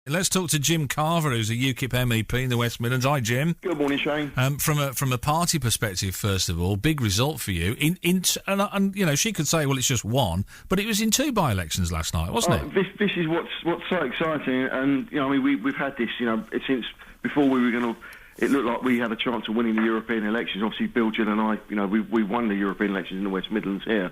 Let's talk to Jim Carver, who's a UKIP MEP in the West Midlands. Hi, Jim. Good morning, Shane. From a party perspective, first of all, big result for you. And you know, she could say, well, it's just one, but it was in 2 by-elections last night, wasn't it? This is what's so exciting, and you know, I mean, we've had this, you know, since before we were going to. It looked like we had a chance of winning the European elections. Obviously, Bill, Jill, and I, you know, we won the European elections in the West Midlands here.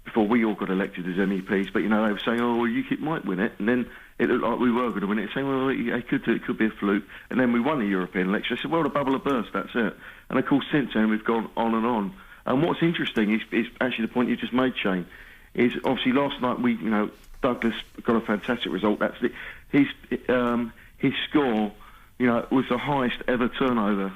Before we all got elected as MEPs, but you know, they were saying, oh, well, UKIP might win it, and then it looked like we were going to win it, saying, well, it could do, it could be a fluke, and then we won the European election. I said, well, the bubble will burst, that's it. And of course, since then, we've gone on and on. And what's interesting is actually the point you just made, Shane, is obviously last night Douglas got a fantastic result. That's his score, you know, was the highest ever turnover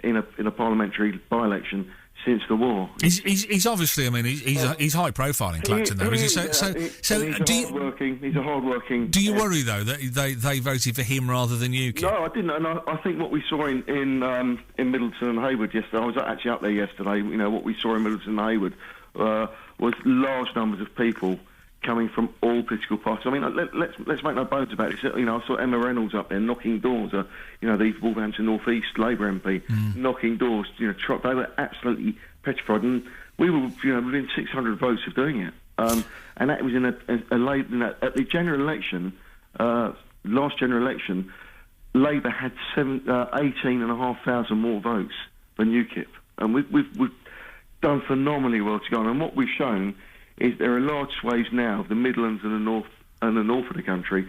in a parliamentary by-election since the war. He's obviously, I mean, he's high profile in Clacton, though, is he? He's a hard-working. Do you worry though that they voted for him rather than UKIP? No, I didn't. And I think what we saw in Middleton and Heywood yesterday, I was actually up there yesterday. You know, what we saw in Middleton and Heywood was large numbers of people coming from all political parties. I mean, let's make no bones about it. You know, I saw Emma Reynolds up there knocking doors. You know, the Wolverhampton North East Labour MP knocking doors. You know, they were absolutely petrified, and we were, you know, within 600 votes of doing it. And that was in at the general election, last general election, Labour had 18,500 more votes than UKIP, and we've done phenomenally well to go on. And what we've shown is there are large swathes now of the Midlands and the north of the country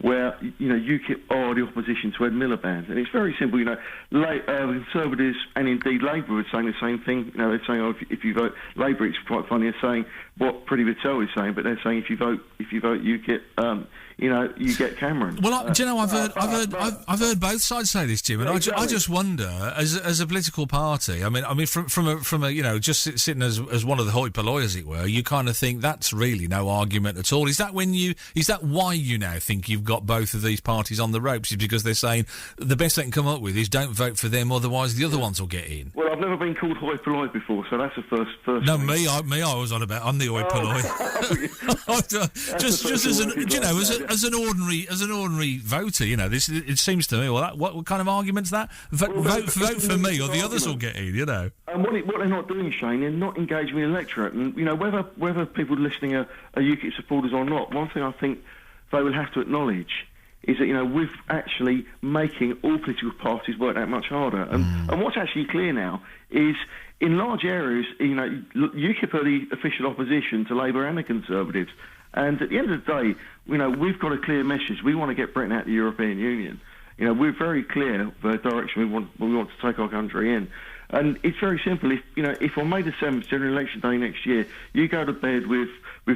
where, you know, UKIP are the opposition to Ed Miliband. And it's very simple, you know, Conservatives and indeed Labour are saying the same thing. You know, they're saying, oh, if you vote Labour, it's quite funny, they're saying what Priti Patel is saying, but they're saying if you vote UKIP, you know, you get Cameron. Well, do you know, I've heard both sides say this, Jim, and I just wonder, as a political party, I mean, from a you know, just sitting as one of the hoi polloi, as it were, you kind of think that's really no argument at all. Is that why you now think you've got both of these parties on the ropes? Is because they're saying the best they can come up with is don't vote for them, otherwise the other ones will get in? Well, I've never been called hoi polloi before, so that's the first. No, thing. I was on about. I'm the hoi polloi. just as an, you know, as an ordinary voter, you know, it seems to me. Well, what kind of argument's that? Vote for me, or the others will get in. You know. And what they're not doing, Shane, they're not engaging with the electorate. And you know, whether people listening are UKIP supporters or not, one thing I think they will have to acknowledge is that, you know, we're actually making all political parties work that much harder. And what's actually clear now is, in large areas, you know, UKIP are the official opposition to Labour and the Conservatives. And at the end of the day, you know, we've got a clear message. We want to get Britain out of the European Union. You know, we're very clear the direction we want to take our country in. And it's very simple. If on May the 7th, general election day next year, you go to bed with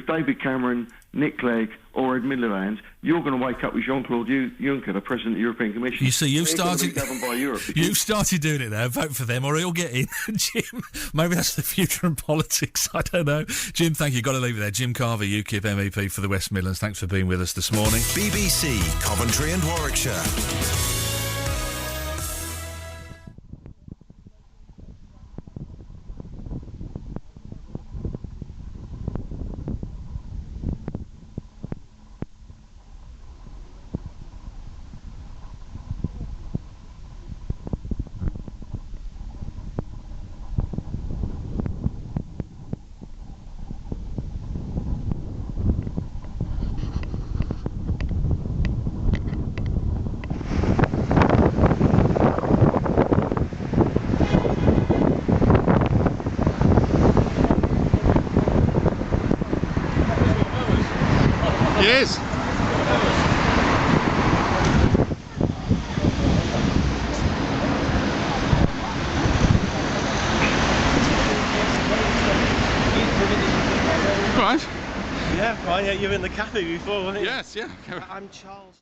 David Cameron, Nick Clegg, or Ed Miliband, you're going to wake up with Jean-Claude Juncker, the President of the European Commission. You see, you've started doing it there. Vote for them, or he'll get in. Jim, maybe that's the future in politics. I don't know. Jim, thank you. Got to leave it there. Jim Carver, UKIP MEP for the West Midlands. Thanks for being with us this morning. BBC Coventry and Warwickshire. Yes. Right. Yeah, right. Yeah, you were in the cafe before, weren't you? Yes, yeah. I'm Charles.